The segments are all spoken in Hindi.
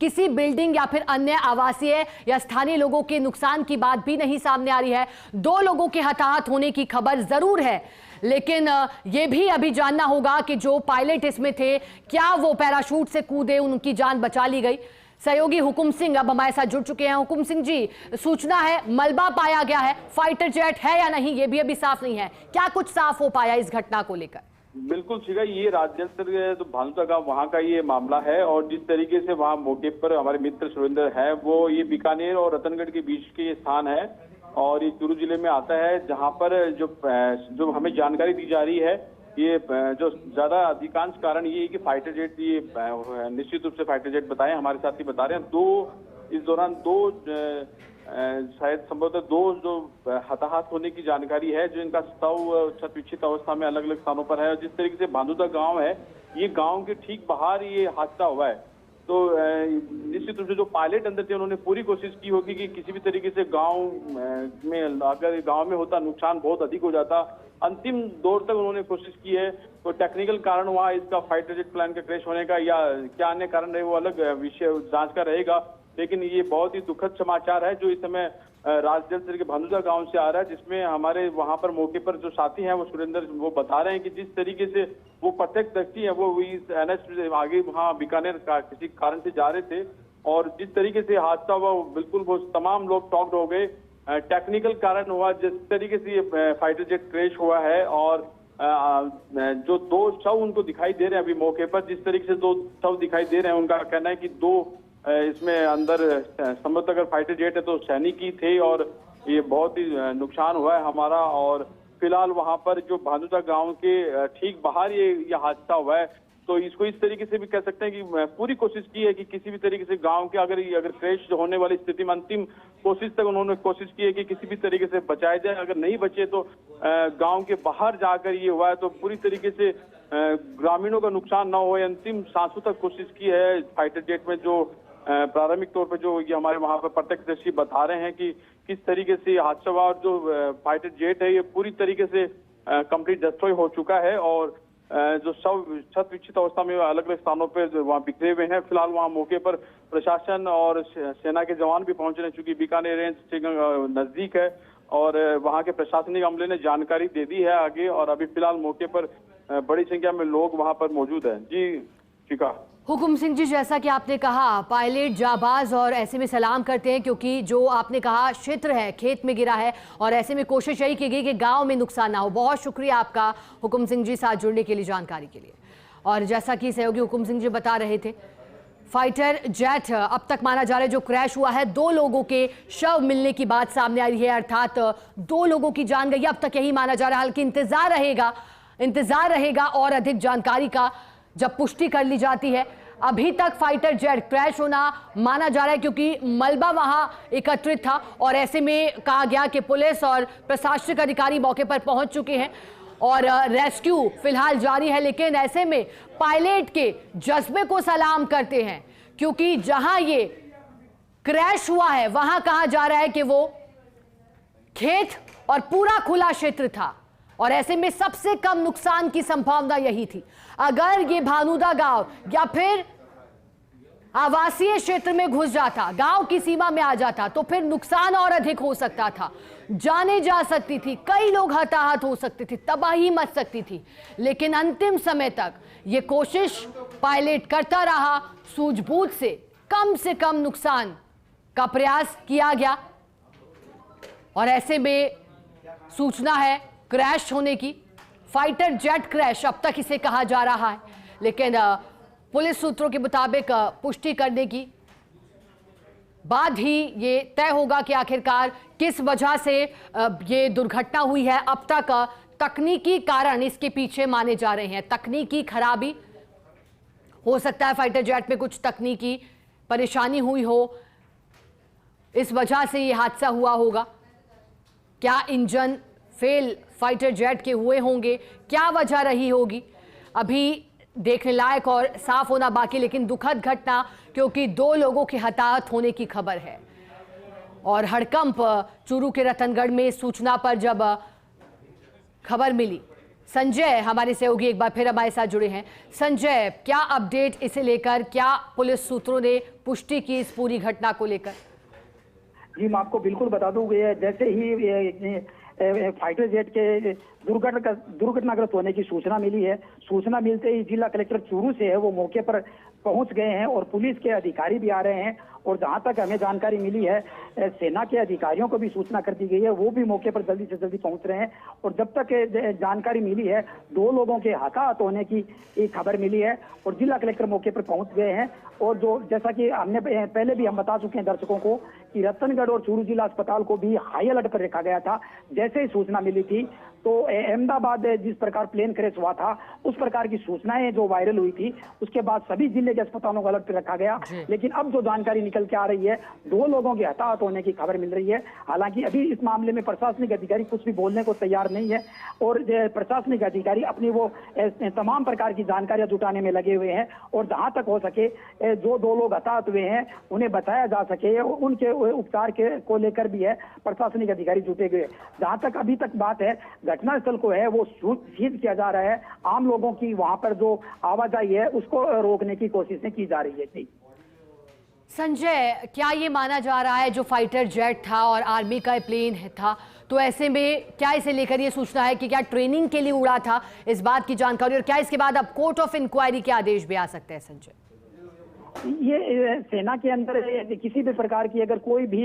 किसी बिल्डिंग या फिर अन्य आवासीय या स्थानीय लोगों के नुकसान की बात भी नहीं सामने आ रही है। 2 लोगों के हताहत होने की खबर जरूर है, लेकिन यह भी अभी जानना होगा कि जो पायलट इसमें थे, क्या वो पैराशूट से कूदे, उनकी जान बचा ली गई। सहयोगी हुकुम सिंह अब हमारे साथ जुड़ चुके हैं। हुकुम सिंह जी, सूचना है मलबा पाया गया है, फाइटर जेट है या नहीं ये भी अभी साफ नहीं है, क्या कुछ साफ हो पाया इस घटना को लेकर? बिल्कुल शिखा, ये राज्य तो भानुता गांव वहाँ का ये मामला है और जिस तरीके से वहाँ मौके पर हमारे मित्र सुरेंद्र है, वो ये बीकानेर और रतनगढ़ के बीच के स्थान है और ये चूरू जिले में आता है, जहाँ पर जो हमें जानकारी दी जा रही है, ये जो ज्यादा अधिकांश कारण ये है कि फाइटर जेट, ये निश्चित रूप से फाइटर जेट बताए हमारे साथी बता रहे हैं। इस दौरान दो शायद संभवतः 2 जो हताहत होने की जानकारी है, जो इनका शव छत विक्षित अवस्था में अलग अलग स्थानों पर है। जिस तरीके से भानुदा गांव है, ये गांव के ठीक बाहर ये हादसा हुआ है, तो निश्चित रूप से जो पायलट अंदर थे उन्होंने पूरी कोशिश की होगी कि किसी भी तरीके से गांव में, अगर गांव में होता नुकसान बहुत अधिक हो जाता, अंतिम दौर तक उन्होंने कोशिश की है। तो टेक्निकल कारण हुआ इसका फाइटर जेट प्लान का क्रैश होने का या क्या अन्य कारण रहे, वो अलग विषय जांच का रहेगा। लेकिन ये बहुत ही दुखद समाचार है जो इस समय राजजल के भानुदा गांव से आ रहा है, जिसमें हमारे वहां पर मौके पर जो साथी हैं वो सुरेंद्र, वो बता रहे हैं कि जिस तरीके से वो प्रत्यक्षदर्शी है, वो इस NH आगे वहाँ बीकानेर का किसी कारण से जा रहे थे और जिस तरीके से हादसा हुआ बिल्कुल वो तमाम लोग शॉक्ड हो गए। टेक्निकल कारण हुआ, जिस तरीके से ये फाइटर जेट क्रैश हुआ है और जो 2 शव उनको दिखाई दे रहे हैं अभी मौके पर, जिस तरीके से 2 शव दिखाई दे रहे हैं, उनका कहना है कि 2 इसमें अंदर संभवतः अगर फाइटर जेट है तो सैनिक ही थे और ये बहुत ही नुकसान हुआ है हमारा। और फिलहाल वहां पर जो भानुदा गांव के ठीक बाहर ये हादसा हुआ है, तो इसको इस तरीके से भी कह सकते हैं कि पूरी कोशिश की है कि किसी भी तरीके से गांव के अगर क्रैश होने वाली स्थिति में अंतिम कोशिश तक उन्होंने कोशिश की है कि किसी भी तरीके से बचाया जाए। अगर नहीं बचे तो गांव के बाहर जाकर ये हुआ है, तो पूरी तरीके से ग्रामीणों का नुकसान ना हो, अंतिम सांसों तक कोशिश की है। फाइटर जेट में जो प्रारंभिक तौर पर जो ये हमारे वहां पर प्रत्यक्षदर्शी बता रहे हैं कि किस तरीके से हादसा हुआ और जो फाइटर जेट है ये पूरी तरीके से कंप्लीट डिस्ट्रॉय हो चुका है और जो शव छत विक्षित अवस्था में अलग अलग स्थानों पर वहाँ बिखरे हुए हैं। फिलहाल वहाँ मौके पर प्रशासन और सेना के जवान भी पहुंच रहे हैं, चूंकि बीकानेर रेंज नजदीक है और वहाँ के प्रशासनिक अमले ने जानकारी दे दी है आगे और अभी फिलहाल मौके पर बड़ी संख्या में लोग वहाँ पर मौजूद है। जी शिखा। हुकुम सिंह जी, जैसा कि आपने कहा पायलट जाबाज और ऐसे में सलाम करते हैं, क्योंकि जो आपने कहा क्षेत्र है खेत में गिरा है और ऐसे में कोशिश यही की गई कि गांव में नुकसान ना हो। बहुत शुक्रिया आपका हुकुम सिंह जी, साथ जुड़ने के लिए, जानकारी के लिए। और जैसा कि सहयोगी हुकुम सिंह जी बता रहे थे, फाइटर जेट अब तक माना जा रहा है जो क्रैश हुआ है, 2 लोगों के शव मिलने की बात सामने आ रही है, अर्थात 2 लोगों की जान गई अब तक, यही माना जा रहा है। हालांकि इंतजार रहेगा और अधिक जानकारी का जब पुष्टि कर ली जाती है। अभी तक फाइटर जेट क्रैश होना माना जा रहा है क्योंकि मलबा वहां एकत्रित था और ऐसे में कहा गया कि पुलिस और प्रशासनिक अधिकारी मौके पर पहुंच चुके हैं और रेस्क्यू फिलहाल जारी है। लेकिन ऐसे में पायलट के जज्बे को सलाम करते हैं, क्योंकि जहां ये क्रैश हुआ है वहां कहा जा रहा है कि वो खेत और पूरा खुला क्षेत्र था और ऐसे में सबसे कम नुकसान की संभावना यही थी। अगर ये भानुदा गांव या फिर आवासीय क्षेत्र में घुस जाता, गांव की सीमा में आ जाता, तो फिर नुकसान और अधिक हो सकता था, जाने जा सकती थी, कई लोग हताहत हो सकते थे, तबाही मच सकती थी। लेकिन अंतिम समय तक ये कोशिश पायलट करता रहा, सूझबूझ से कम नुकसान का प्रयास किया गया और ऐसे में सूचना है क्रैश होने की, फाइटर जेट क्रैश अब तक इसे कहा जा रहा है। लेकिन पुलिस सूत्रों के मुताबिक पुष्टि करने की बाद ही ये तय होगा कि आखिरकार किस वजह से ये दुर्घटना हुई है। अब तक तकनीकी कारण इसके पीछे माने जा रहे हैं, तकनीकी खराबी हो सकता है, फाइटर जेट में कुछ तकनीकी परेशानी हुई हो, इस वजह से ये हादसा हुआ होगा। क्या इंजन फेल फाइटर जेट के हुए होंगे, क्या वजह रही होगी, अभी देखने लायक और साफ होना बाकी। लेकिन दुखद घटना, क्योंकि 2 लोगों के हताहत होने की खबर है और हड़कंप चूरू के रतनगढ़ में सूचना पर जब खबर मिली संजय हमारे सहयोगी एक बार फिर हमारे साथ जुड़े हैं। संजय, क्या अपडेट इसे लेकर, क्या पुलिस सूत्रों ने पुष्टि की इस पूरी घटना को लेकर? जी, मैं आपको बिल्कुल बता दूं, जैसे ही फाइटर जेट के दुर्घटनाग्रस्त होने की सूचना मिली है, सूचना मिलते ही जिला कलेक्टर चूरू से है वो मौके पर पहुंच गए हैं और पुलिस के अधिकारी भी आ रहे हैं। और जहां तक हमें जानकारी मिली है, सेना के अधिकारियों को भी सूचना कर दी गई है, वो भी मौके पर जल्दी से जल्दी पहुंच रहे हैं। और जब तक जानकारी मिली है, 2 लोगों के हताहत होने की एक खबर मिली है और जिला कलेक्टर मौके पर पहुंच गए हैं। और जो जैसा कि हमने पहले भी हम बता चुके हैं दर्शकों को कि रतनगढ़ और चूरू जिला अस्पताल को भी हाई अलर्ट पर रखा गया था। जैसे ही सूचना मिली थी तो अहमदाबाद जिस प्रकार प्लेन क्रैश हुआ था, उस प्रकार की सूचनाएं जो वायरल हुई थी, उसके बाद सभी जिले के अस्पतालों को अलर्ट पर रखा गया। लेकिन अब जो जानकारी निकल के आ रही है, 2 लोगों के हताहत होने की खबर मिल रही है। हालांकि अभी इस मामले में प्रशासनिक अधिकारी कुछ भी बोलने को तैयार नहीं है और प्रशासनिक अधिकारी अपनी वो तमाम प्रकार की जानकारियां जुटाने में लगे हुए हैं। और जहां तक हो सके जो 2 लोग हताहत हुए हैं उन्हें बताया जा सके, उनके उपचार को लेकर भी है प्रशासनिक अधिकारी जुटे हुए। जहां तक अभी तक बात है, घटनास्थल को है वो सीज किया जा रहा है। आम लोगों की वहां पर जो आवाजाही है उसको रोकने की कोशिशें की जा रही है। संजय, क्या ये माना जा रहा है जो फाइटर जेट था और आर्मी का प्लेन था, तो ऐसे में क्या इसे लेकर ये सूचना है कि क्या ट्रेनिंग के लिए उड़ा था, इस बात की जानकारी, और क्या इसके बाद अब कोर्ट ऑफ इंक्वायरी के आदेश भी आ सकते हैं? संजय, ये सेना के अंदर किसी भी प्रकार की अगर कोई भी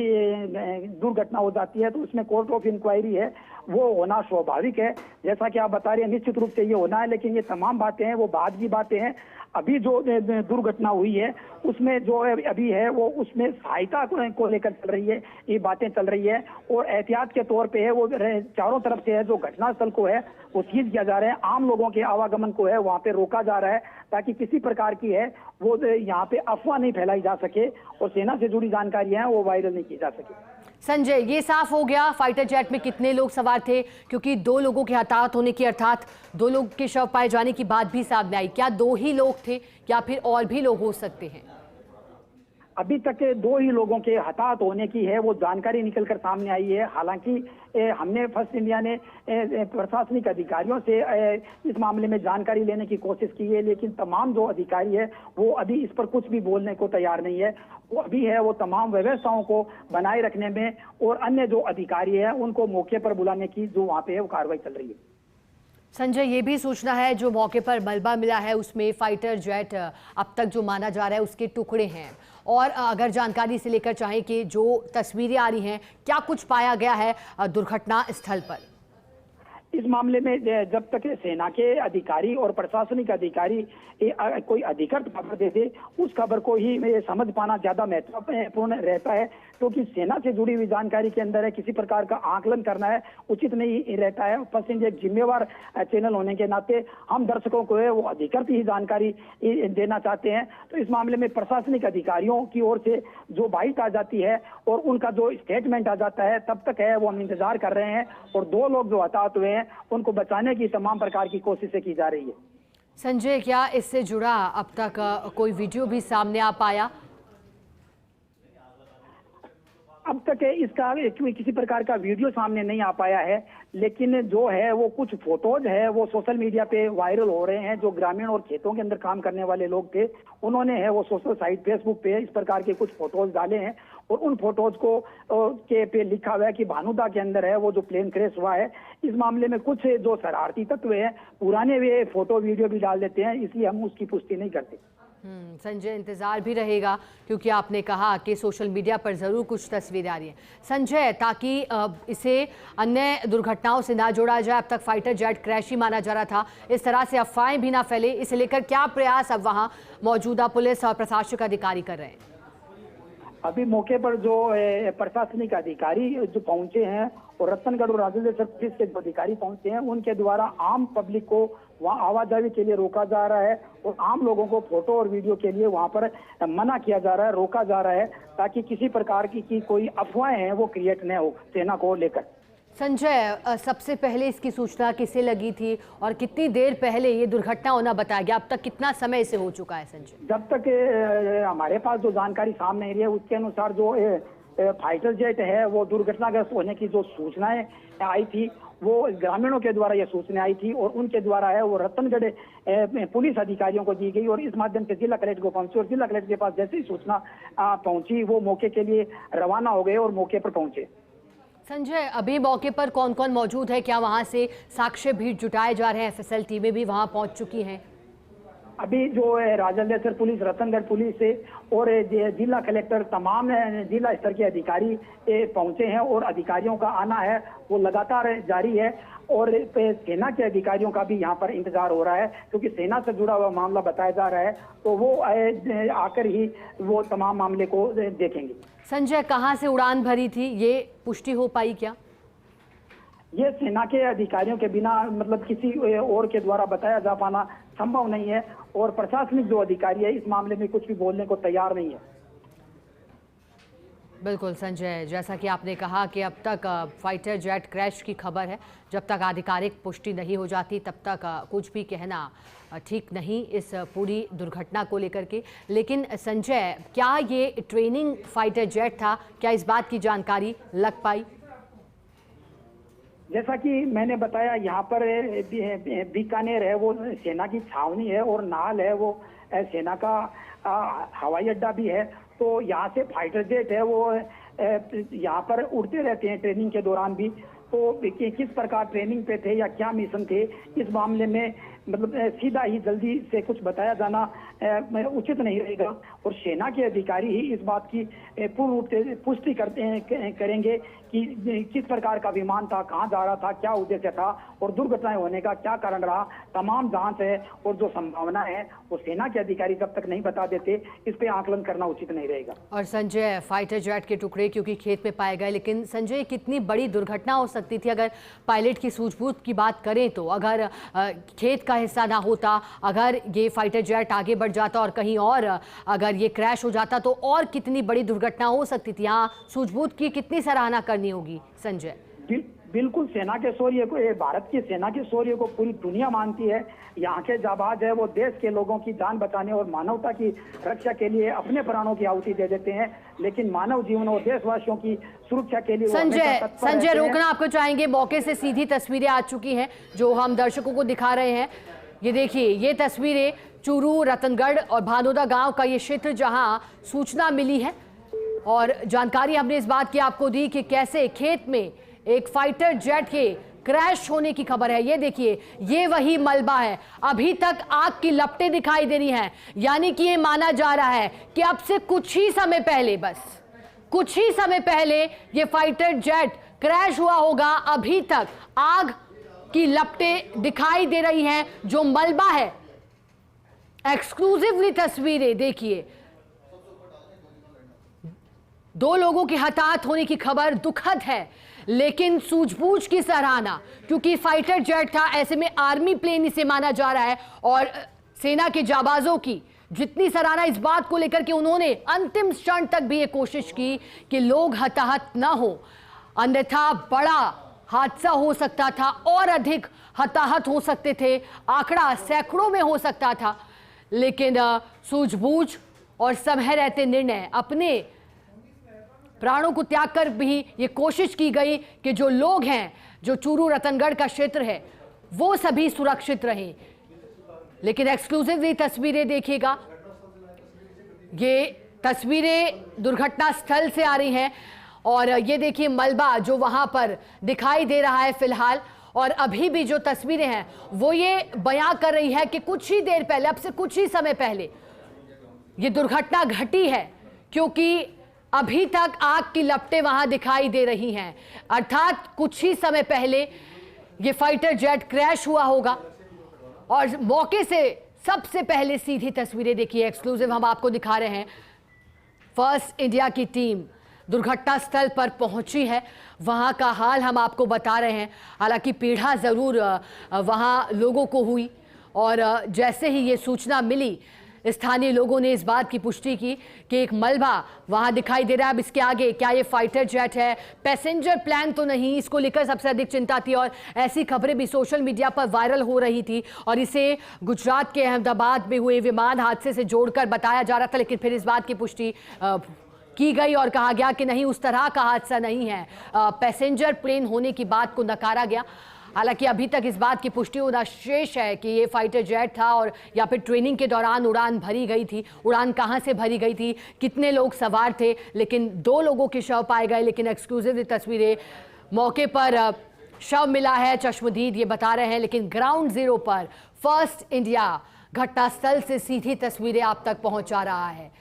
दुर्घटना हो जाती है तो उसमें कोर्ट ऑफ इंक्वायरी है वो होना स्वाभाविक है। जैसा कि आप बता रहे हैं, निश्चित रूप से ये होना है। लेकिन ये तमाम बातें हैं वो बाद की बातें हैं। अभी जो दुर्घटना हुई है उसमें जो अभी है वो उसमें सहायता को लेकर चल रही है, ये बातें चल रही है। और एहतियात के तौर पे है वो चारों तरफ से है जो घटनास्थल को है वो सीज किया जा रहा है। आम लोगों के आवागमन को है वहां पे रोका जा रहा है ताकि किसी प्रकार की है वो यहाँ पे अफवाह नहीं फैलाई जा सके और सेना से जुड़ी जानकारियां हैं वो वायरल नहीं की जा सके। संजय, ये साफ हो गया फाइटर जेट में कितने लोग सवार थे, क्योंकि 2 लोगों के हताहत होने की अर्थात 2 लोग के शव पाए जाने की बात भी सामने आई। क्या 2 ही लोग थे या फिर और भी लोग हो सकते हैं? अभी तक 2 ही लोगों के हताहत होने की है वो जानकारी निकलकर सामने आई है। हालांकि हमने फर्स्ट इंडिया ने प्रशासनिक अधिकारियों से इस मामले में जानकारी लेने की कोशिश की है, लेकिन तमाम जो अधिकारी है वो अभी इस पर कुछ भी बोलने को तैयार नहीं है। वो अभी है वो तमाम व्यवस्थाओं को बनाए रखने में और अन्य जो अधिकारी है उनको मौके पर बुलाने की जो वहां पे है वो कार्रवाई चल रही है। संजय, ये भी सूचना है जो मौके पर मलबा मिला है उसमें फाइटर जेट अब तक जो माना जा रहा है उसके टुकड़े हैं, और अगर जानकारी से लेकर चाहें कि जो तस्वीरें आ रही हैं, क्या कुछ पाया गया है दुर्घटना स्थल पर? इस मामले में जब तक सेना के अधिकारी और प्रशासनिक अधिकारी कोई अधिकृत खबर देते, उस खबर को ही समझ पाना ज्यादा महत्वपूर्ण रहता है, क्योंकि सेना से जुड़ी हुई जानकारी के अंदर है किसी प्रकार का आकलन करना है उचित नहीं रहता है। फर्स्ट इंडिया एक जिम्मेवार चैनल होने के नाते हम दर्शकों को है वो अधिकृत ही जानकारी देना चाहते हैं। तो इस मामले में प्रशासनिक अधिकारियों की ओर से जो बाइट आ जाती है और उनका जो स्टेटमेंट आ जाता है, तब तक है वो हम इंतजार कर रहे हैं। और 2 लोग जो हताहत हुए हैं उनको बचाने की तमाम प्रकार की कोशिशें की जा रही है। संजय, क्या इससे जुड़ा अब तक कोई वीडियो भी सामने आ पाया? अब तक इसका किसी प्रकार का वीडियो सामने नहीं आ पाया है, लेकिन जो है वो कुछ फोटोज है वो सोशल मीडिया पे वायरल हो रहे हैं। जो ग्रामीण और खेतों के अंदर काम करने वाले लोग थे उन्होंने है वो सोशल साइट फेसबुक पे इस प्रकार के कुछ फोटोज डाले हैं और उन फोटोज को के पे लिखा हुआ है कि भानुदा के अंदर है वो जो प्लेन क्रैश हुआ है। इस मामले में कुछ जो शरारती तत्व है पुराने वे फोटो वीडियो भी डाल देते हैं, इसलिए हम उसकी पुष्टि नहीं करते। संजय, इंतजार भी रहेगा क्योंकि आपने कहा कि सोशल मीडिया पर ज़रूर कुछ तस्वीरें आ रही हैं। संजय, ताकि इसे अन्य दुर्घटनाओं से ना जोड़ा जाए, अब तक फाइटर जेट क्रैश ही माना जा रहा था, इस तरह से अफवाहें भी ना फैले, इसे लेकर क्या प्रयास अब वहाँ मौजूदा पुलिस और प्रशासनिक अधिकारी कर रहे हैं? अभी मौके पर जो प्रशासनिक अधिकारी जो पहुंचे हैं और रतनगढ़ और राजेंद्र पुलिस के जो अधिकारी पहुंचे हैं उनके द्वारा आम पब्लिक को वहां आवाजाही के लिए रोका जा रहा है और आम लोगों को फोटो और वीडियो के लिए वहां पर मना किया जा रहा है, रोका जा रहा है, ताकि किसी प्रकार की कोई अफवाहें हैं वो क्रिएट न हो सेना को लेकर। संजय, सबसे पहले इसकी सूचना किसे लगी थी और कितनी देर पहले ये दुर्घटना होना बताया गया? अब तक कितना समय से हो चुका है संजय? जब तक हमारे पास जो जानकारी सामने आई है उसके अनुसार जो फाइटर जेट है वो दुर्घटनाग्रस्त होने की जो सूचनाएं आई थी वो ग्रामीणों के द्वारा यह सूचना आई थी और उनके द्वारा है वो रतनगढ़ पुलिस अधिकारियों को दी गई और इस माध्यम से जिला कलेक्टर को पहुंची और जिला कलेक्टर के पास जैसे ही सूचना पहुंची वो मौके के लिए रवाना हो गए और मौके पर पहुंचे। संजय, अभी मौके पर कौन कौन मौजूद है? क्या वहां से साक्ष्य भी जुटाए जा रहे हैं? एफएसएल टीमें भी वहां पहुंच चुकी हैं? अभी जो है राजलेश्वर पुलिस, रतनगढ़ पुलिस से और जिला कलेक्टर तमाम जिला स्तर के अधिकारी पहुंचे हैं और अधिकारियों का आना है वो लगातार जारी है और सेना के अधिकारियों का भी यहाँ पर इंतजार हो रहा है क्योंकि सेना से जुड़ा हुआ मामला बताया जा रहा है तो वो आकर ही वो तमाम मामले को देखेंगे। संजय, कहां से उड़ान भरी थी, ये पुष्टि हो पाई क्या? ये सेना के अधिकारियों के बिना मतलब किसी और के द्वारा बताया जा पाना संभव नहीं है और प्रशासनिक जो अधिकारी है इस मामले में कुछ भी बोलने को तैयार नहीं है। बिल्कुल संजय, जैसा कि आपने कहा कि अब तक फाइटर जेट क्रैश की खबर है, जब तक आधिकारिक पुष्टि नहीं हो जाती तब तक कुछ भी कहना ठीक नहीं इस पूरी दुर्घटना को लेकर के। लेकिन संजय, क्या ये ट्रेनिंग फाइटर जेट था? क्या इस बात की जानकारी लग पाई? जैसा कि मैंने बताया यहाँ पर बीकानेर है वो सेना की छावनी है और नाल है वो सेना का हवाई अड्डा भी है तो यहाँ से फाइटर जेट है वो यहाँ पर उड़ते रहते हैं ट्रेनिंग के दौरान भी। तो किस प्रकार ट्रेनिंग पे थे या क्या मिशन थे इस मामले में मतलब सीधा ही जल्दी से कुछ बताया जाना उचित नहीं रहेगा और सेना के अधिकारी ही इस बात की पूर्ण रूप से पुष्टि करेंगे कि किस प्रकार का विमान था, कहां जा रहा था, क्या उद्देश्य था और दुर्घटनाएं होने का क्या कारण रहा। तमाम जांच है और जो संभावना है वो सेना के अधिकारी जब तक नहीं बता देते इस पे आकलन करना उचित नहीं रहेगा। और संजय, फाइटर जेट के टुकड़े क्योंकि खेत में पाए गए, लेकिन संजय कितनी बड़ी दुर्घटना हो सकती थी अगर पायलट की सूझबूझ की बात करें तो? अगर खेत का हिस्सा ना होता, अगर ये फाइटर जेट आगे बढ़ जाता और कहीं और अगर ये क्रैश हो जाता तो और कितनी बड़ी दुर्घटना हो सकती थी। यहाँ सूझबूझ की कितनी सराहना करनी होगी संजय? बिल्कुल सेना के शौर्य को, भारत की सेना के शौर्य को पूरी दुनिया मानती है। यहाँ के जाबाज है वो देश के लोगों की जान बचाने और मानवता की रक्षा के लिए अपने प्राणों की आहुति दे देते हैं, लेकिन मानव जीवन और देशवासियों की सुरक्षा के लिए संजय रोकना आपको चाहेंगे। मौके से सीधी तस्वीरें आ चुकी हैं जो हम दर्शकों को दिखा रहे हैं। ये देखिए, ये तस्वीरें चूरू, रतनगढ़ और भानोदा गांव का ये क्षेत्र जहां सूचना मिली है और जानकारी हमने इस बात की आपको दी कि कैसे खेत में एक फाइटर जेट के क्रैश होने की खबर है। ये देखिए, ये वही मलबा है, अभी तक आग की लपटें दिखाई दे रही हैं, यानी कि ये माना जा रहा है कि अब से कुछ ही समय पहले, बस कुछ ही समय पहले ये फाइटर जेट क्रैश हुआ होगा। अभी तक आग की लपटें दिखाई दे रही हैं, जो मलबा है। एक्सक्लूसिवली तस्वीरें देखिए, 2 लोगों के हताहत होने की खबर दुखद है, लेकिन सूझबूझ की सराहना, क्योंकि फाइटर जेट था, ऐसे में आर्मी प्लेन इसे माना जा रहा है और सेना के जाबाजों की जितनी सराहना इस बात को लेकर के उन्होंने अंतिम क्षण तक भी ये कोशिश की कि लोग हताहत ना हो, अन्यथा बड़ा हादसा हो सकता था और अधिक हताहत हो सकते थे, आंकड़ा सैकड़ों में हो सकता था। लेकिन सूझबूझ और समय रहते निर्णय, अपने प्राणों को त्याग कर भी ये कोशिश की गई कि जो लोग हैं, जो चूरू रतनगढ़ का क्षेत्र है, वो सभी सुरक्षित रहें। लेकिन एक्सक्लूसिवली तस्वीरें देखिएगा, ये तस्वीरें दुर्घटना स्थल से आ रही हैं और ये देखिए मलबा जो वहां पर दिखाई दे रहा है फिलहाल। और अभी भी जो तस्वीरें हैं वो ये बयां कर रही है कि कुछ ही देर पहले, अब से कुछ ही समय पहले ये दुर्घटना घटी है, क्योंकि अभी तक आग की लपटें वहां दिखाई दे रही हैं। अर्थात कुछ ही समय पहले ये फाइटर जेट क्रैश हुआ होगा। और मौके से सबसे पहले सीधी तस्वीरें देखिए, एक्सक्लूसिव हम आपको दिखा रहे हैं। फर्स्ट इंडिया की टीम दुर्घटना स्थल पर पहुंची है, वहां का हाल हम आपको बता रहे हैं। हालांकि पीड़ा जरूर वहां लोगों को हुई और जैसे ही ये सूचना मिली, स्थानीय लोगों ने इस बात की पुष्टि की कि एक मलबा वहां दिखाई दे रहा है। अब इसके आगे क्या ये फाइटर जेट है, पैसेंजर प्लेन तो नहीं, इसको लेकर सबसे अधिक चिंता थी और ऐसी खबरें भी सोशल मीडिया पर वायरल हो रही थी और इसे गुजरात के अहमदाबाद में हुए विमान हादसे से जोड़कर बताया जा रहा था। लेकिन फिर इस बात की पुष्टि की गई और कहा गया कि नहीं, उस तरह का हादसा नहीं है, पैसेंजर प्लेन होने की बात को नकारा गया। हालांकि अभी तक इस बात की पुष्टि होना शेष है कि ये फाइटर जेट था और या फिर ट्रेनिंग के दौरान उड़ान भरी गई थी। उड़ान कहां से भरी गई थी, कितने लोग सवार थे, लेकिन 2 लोगों के शव पाए गए। लेकिन एक्सक्लूसिव तस्वीरें, मौके पर शव मिला है, चश्मदीद ये बता रहे हैं। लेकिन ग्राउंड जीरो पर फर्स्ट इंडिया घटनास्थल से सीधी तस्वीरें आप तक पहुंचा रहा है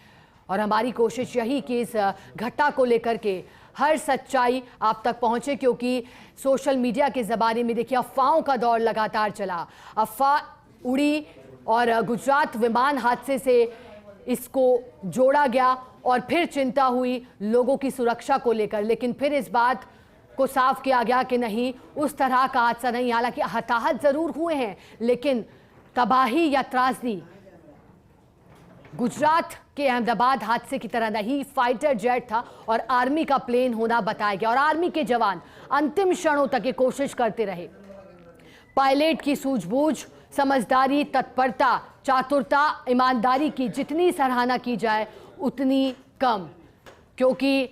और हमारी कोशिश यही कि इस घटना को लेकर के हर सच्चाई आप तक पहुंचे, क्योंकि सोशल मीडिया के ज़माने में देखिए अफवाहों का दौर लगातार चला। अफवाह उड़ी और गुजरात विमान हादसे से इसको जोड़ा गया और फिर चिंता हुई लोगों की सुरक्षा को लेकर। लेकिन फिर इस बात को साफ किया गया कि नहीं, उस तरह का हादसा नहीं। हालांकि हताहत जरूर हुए हैं, लेकिन तबाही या त्रासदी गुजरात के अहमदाबाद हादसे की तरह नहीं। फाइटर जेट था और आर्मी का प्लेन होना बताया गया और आर्मी के जवान अंतिम क्षणों तक ये कोशिश करते रहे। पायलट की सूझबूझ, समझदारी, तत्परता, चातुरता, ईमानदारी की जितनी सराहना की जाए उतनी कम, क्योंकि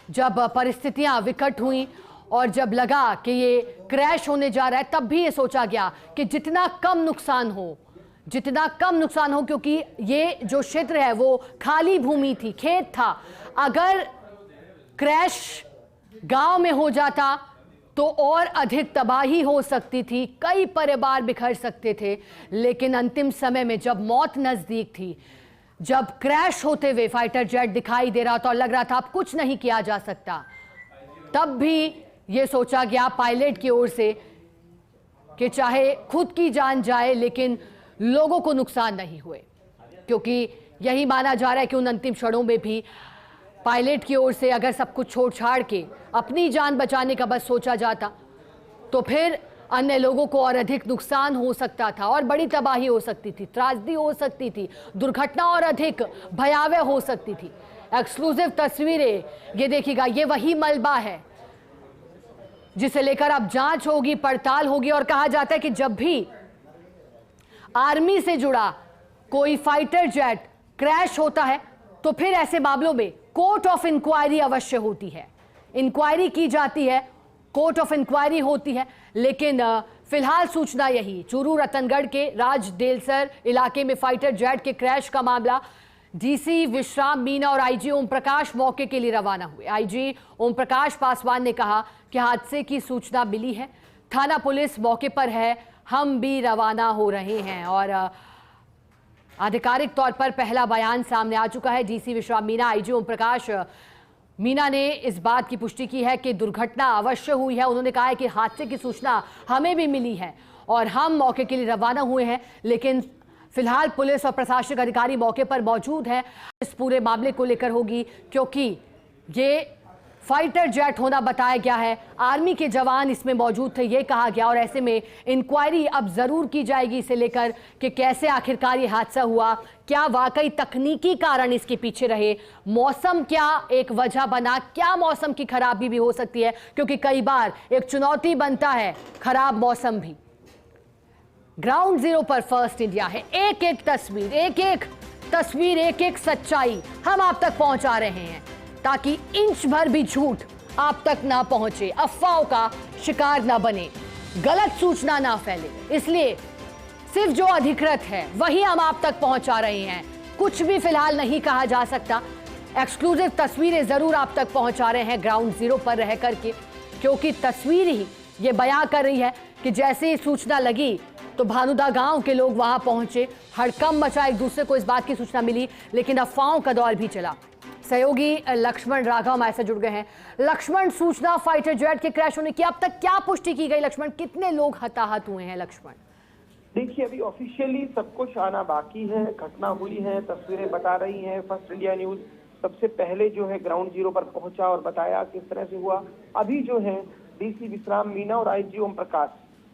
जब परिस्थितियां विकट हुई और जब लगा कि ये क्रैश होने जा रहा है, तब भी ये सोचा गया कि जितना कम नुकसान हो, क्योंकि ये जो क्षेत्र है वो खाली भूमि थी, खेत था। अगर क्रैश गांव में हो जाता तो और अधिक तबाही हो सकती थी, कई परिवार बिखर सकते थे। लेकिन अंतिम समय में जब मौत नजदीक थी, जब क्रैश होते हुए फाइटर जेट दिखाई दे रहा था और लग रहा था अब कुछ नहीं किया जा सकता, तब भी ये सोचा गया पायलट की ओर से कि चाहे खुद की जान जाए लेकिन लोगों को नुकसान नहीं हुए, क्योंकि यही माना जा रहा है कि उन अंतिम क्षणों में भी पायलट की ओर से अगर सब कुछ छोड़ छाड़ के अपनी जान बचाने का बस सोचा जाता तो फिर अन्य लोगों को और अधिक नुकसान हो सकता था और बड़ी तबाही हो सकती थी, त्रासदी हो सकती थी, दुर्घटना और अधिक भयावह हो सकती थी। एक्सक्लूसिव तस्वीरें ये देखिएगा, ये वही मलबा है जिसे लेकर अब जांच होगी, पड़ताल होगी। और कहा जाता है कि जब भी आर्मी से जुड़ा कोई फाइटर जेट क्रैश होता है तो फिर ऐसे मामलों में कोर्ट ऑफ इंक्वायरी अवश्य होती है, इंक्वायरी की जाती है, कोर्ट ऑफ इंक्वायरी होती है। लेकिन फिलहाल सूचना यही, चूरू रतनगढ़ के राजडेलसर इलाके में फाइटर जेट के क्रैश का मामला। डीसी विश्राम मीना और आईजी ओम प्रकाश मौके के लिए रवाना हुए। आईजी ओम प्रकाश पासवान ने कहा कि हादसे की सूचना मिली है, थाना पुलिस मौके पर है, हम भी रवाना हो रहे हैं। और आधिकारिक तौर पर पहला बयान सामने आ चुका है। डीसी विश्राम मीना, आईजी ओम प्रकाश मीना ने इस बात की पुष्टि की है कि दुर्घटना अवश्य हुई है। उन्होंने कहा है कि हादसे की सूचना हमें भी मिली है और हम मौके के लिए रवाना हुए हैं, लेकिन फिलहाल पुलिस और प्रशासनिक अधिकारी मौके पर मौजूद हैं। इस पूरे मामले को लेकर होगी, क्योंकि ये फाइटर जेट होना बताया गया है, आर्मी के जवान इसमें मौजूद थे ये कहा गया, और ऐसे में इंक्वायरी अब जरूर की जाएगी इसे लेकर कि कैसे आखिरकार ये हादसा हुआ, क्या वाकई तकनीकी कारण इसके पीछे रहे, मौसम क्या एक वजह बना, क्या मौसम की खराबी भी हो सकती है, क्योंकि कई बार एक चुनौती बनता है खराब मौसम भी। ग्राउंड जीरो पर फर्स्ट इंडिया है, एक एक तस्वीर, एक एक सच्चाई हम आप तक पहुंचा रहे हैं ताकि इंच भर भी झूठ आप तक ना पहुंचे, अफवाहों का शिकार ना बने, गलत सूचना ना फैले। इसलिए सिर्फ जो अधिकृत है वही हम आप तक पहुंचा रहे हैं, कुछ भी फिलहाल नहीं कहा जा सकता। एक्सक्लूसिव तस्वीरें जरूर आप तक पहुंचा रहे हैं ग्राउंड जीरो पर रह करके, क्योंकि तस्वीर ही ये बयां कर रही है कि जैसे ही सूचना लगी तो भानुदा गांव के लोग वहां पहुंचे, हड़कंप मचा, एक दूसरे को इस बात की सूचना मिली, लेकिन अफवाहों का दौर भी चला। सहयोगी लक्ष्मण राघव हमारे से जुड़ गए हैं। लक्ष्मण, सूचना फाइटर जेट के क्रैश होने की अब तक क्या पुष्टि की गई? लक्ष्मण, कितने लोग हताहत हुए हैं? लक्ष्मण, देखिए अभी ऑफिशियली सब कुछ आना बाकी है, घटना हुई है, तस्वीरें बता रही हैं। फर्स्ट इंडिया न्यूज सबसे पहले जो है ग्राउंड जीरो पर पहुंचा और बताया किस तरह से हुआ। अभी जो है डीसी विश्राम मीना और आईजी ओम प्रकाश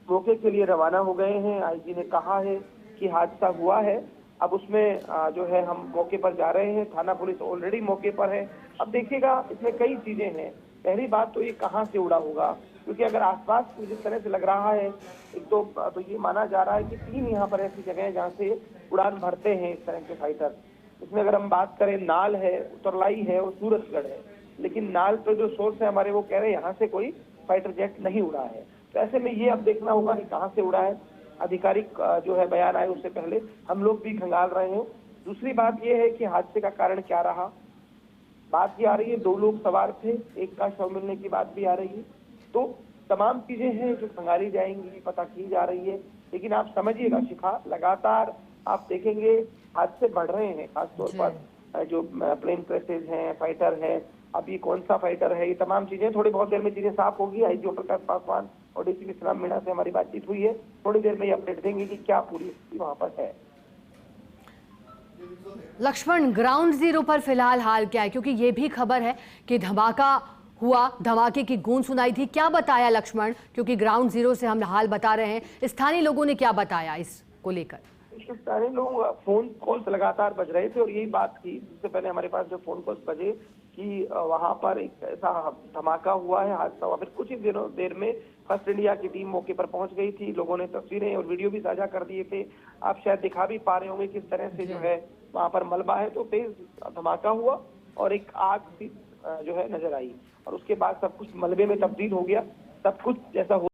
मौके के लिए रवाना हो गए हैं। आईजी ने कहा है कि हादसा हुआ है, अब उसमें जो है हम मौके पर जा रहे हैं, थाना पुलिस ऑलरेडी मौके पर है। अब देखिएगा इसमें कई चीजें हैं। पहली बात तो ये कहाँ से उड़ा होगा, क्योंकि अगर आसपास जिस तरह से लग रहा है, एक तो ये माना जा रहा है कि 3 यहाँ पर ऐसी जगह है जहाँ से उड़ान भरते हैं इस तरह के फाइटर। इसमें अगर हम बात करें, नाल है, उतरलाई है और सूरतगढ़ है, लेकिन नाल तो जो सोर्स है हमारे वो कह रहे हैं यहाँ से कोई फाइटर जेट नहीं उड़ा है। तो ऐसे में ये अब देखना होगा कि कहाँ से उड़ा है। आधिकारिक जो है बयान आए उससे पहले हम लोग भी खंगाल रहे हैं। दूसरी बात यह है कि हादसे का कारण क्या रहा। बात ये आ रही है 2 लोग सवार थे, एक का शव मिलने की बात भी आ रही है। तो तमाम चीजें हैं जो खंगाली जाएंगी, पता की जा रही है। लेकिन आप समझिएगा शिखा, लगातार आप देखेंगे हादसे बढ़ रहे हैं, खासतौर पर जो प्लेन क्रैशेज हैं, फाइटर है, अब ये कौन सा फाइटर है, ये तमाम चीजें थोड़ी बहुत देर में चीजें साफ होगी। आईजी प्रकाश पासवान और डीसीपी सलाम मीणा से हमारी बातचीत हुई है, थोड़ी देर में ये अपडेट देंगे कि क्या पूरी स्थिति वहां पर है। लक्ष्मण, ग्राउंड जीरो पर फिलहाल हाल क्या है, क्योंकि ये भी खबर है कि धमाका हुआ, धमाके की गूंज सुनाई थी, क्या बताया लक्ष्मण? क्योंकि ग्राउंड जीरो से हम हाल बता रहे हैं, स्थानीय लोगों ने क्या बताया इसको लेकर? स्थानीय लोग, फोन कॉल्स लगातार बज रहे थे और यही बात थी जिससे पहले हमारे पास जो फोन कॉल्स बजे कि वहां पर एक ऐसा धमाका हुआ है, हादसा हुआ। फिर कुछ ही देर में फर्स्ट इंडिया की टीम मौके पर पहुंच गई थी। लोगों ने तस्वीरें और वीडियो भी साझा कर दिए थे। आप शायद दिखा भी पा रहे होंगे किस तरह से जो है वहां पर मलबा है। तो तेज धमाका हुआ और एक आग सी जो है नजर आई और उसके बाद सब कुछ मलबे में तब्दील हो गया। सब कुछ जैसा